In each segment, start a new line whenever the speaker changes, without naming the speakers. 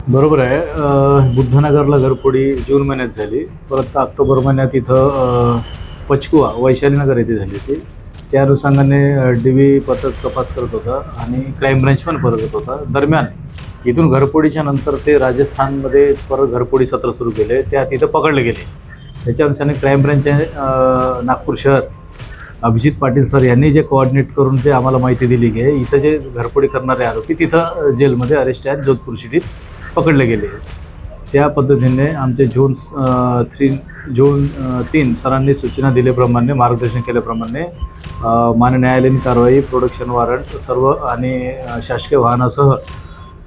बरोबर आहे. बुद्धनगरला घरफोडी जून महिन्यात झाली. परत ऑक्टोबर महिन्यात इथं पचकुवा वैशालीनगर येथे झाली होती. त्या अनुषंगाने डी पथक तपास करत होता आणि क्राईम ब्रँच पण करत होता. दरम्यान इथून घरफोडीच्या नंतर ते राजस्थानमध्ये परत घरफोडी सत्र सुरू केले. त्या तिथं पकडले गेले. त्याच्या अनुषंगाने क्राईम ब्रँचचे नागपूर शहर अभिजित पाटील सर यांनी जे कोऑर्डिनेट करून ते आम्हाला माहिती दिली की इथं जे घरफोडी करणारे आरोपी तिथं जेलमध्ये अरेस्ट आहेत, जोधपूर सिटीत पकडले गेले. त्या पद्धतीने आमचे झोन 3 सरांनी सूचना दिल्याप्रमाणे, मार्गदर्शन केल्याप्रमाणे मान्य न्यायालयीन कारवाई, प्रोडक्शन वॉरंट सर्व आणि शासकीय वाहनासह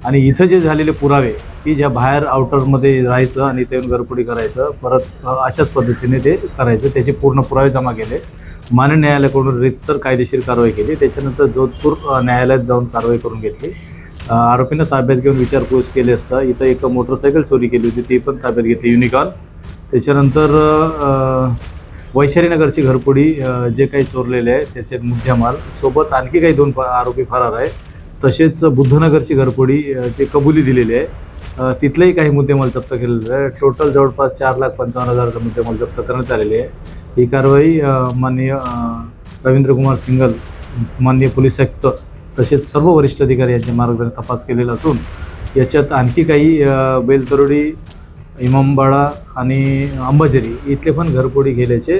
आणि इथं जे झालेले पुरावे की ज्या बाहेर आउटरमध्ये राहायचं आणि ते घरफोडी करायचं, परत अशाच पद्धतीने ते करायचं, त्याचे पूर्ण पुरावे जमा केले. मान्य न्यायालयाकडून रीतसर कायदेशीर कारवाई केली. त्याच्यानंतर जोधपूर न्यायालयात जाऊन कारवाई करून घेतली. आरोपींना ताब्यात घेऊन विचारपूस केली असता इथं एक मोटरसायकल चोरी केली होती, ती पण ताब्यात घेतली, युनिकॉर्न. त्याच्यानंतर वैशालीनगरची घरफोडी जे काही चोरलेले आहे त्याच्यात मुद्देमाल सोबत आणखी काही 2 आरोपी फरार आहे. तसेच बुद्धनगरची घरफोडी ते कबुली दिलेली आहे. तिथलेही काही मुद्देमाल जप्त केलेले आहे. टोटल जवळपास 4,55,000चा मुद्देमाल जप्त करण्यात आलेले आहे. ही कारवाई माननीय रवींद्रकुमार सिंगल, माननीय पोलीस आयुक्त तसेच सर्व वरिष्ठ अधिकारी यांचे मार्गदर्शन तपास केलेला असून याच्यात आणखी काही बेलतरोडी, इमामबाडा आणि अंबाझरी इथले पण घरफोडी गेल्याचे,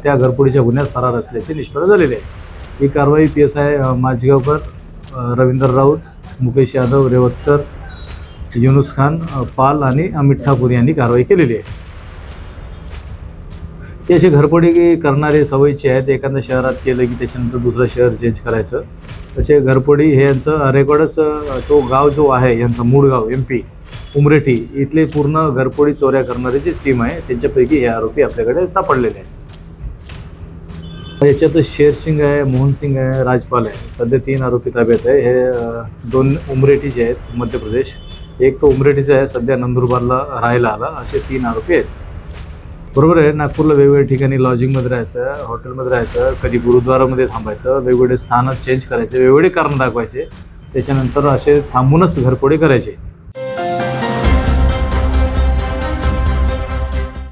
त्या घरफोडीच्या गुन्ह्यात फरार असल्याचे निष्पन्न झालेले आहे. ही कारवाई PSI माझगावकर, रवींद्र राऊत, मुकेश यादव, रेवत्तर, युनुस खान, पाल आणि अमित ठाकूर यांनी कारवाई केलेली आहे. ते असे घरफोडी करणारे सवयीचे आहेत. एखाद्या शहरात केलं की त्याच्यानंतर दुसरं शहर चेंज करायचं. तसे घरफोडी हे यांचं रेकॉर्डच, तो गाव जो आहे यांचा मूळ गाव MP उमरेठी इथले पूर्ण घरफोडी चोऱ्या करणाऱ्याचीच टीम आहे. त्यांच्यापैकी हे आरोपी आपल्याकडे सापडलेले आहेत. याच्यात शेरसिंग आहे, मोहनसिंग आहे, राजपाल आहे. सध्या 3 आरोपी ताब्यात आहे. हे 2 उमरेठीचे आहेत, मध्य प्रदेश. एक तो उमरेठीचा आहे, सध्या नंदुरबारला राहायला आला. असे 3 आरोपी आहेत. बरोबर आहे. नागपूरला वेगवेगळ्या ठिकाणी लॉजिंगमध्ये राहायचं, हॉटेलमध्ये राहायचं, कधी गुरुद्वारामध्ये थांबायचं, वेगवेगळे स्थानं चेंज करायचे, वेगवेगळे कारण दाखवायचे, त्याच्यानंतर असे थांबूनच घरफोडी करायचे.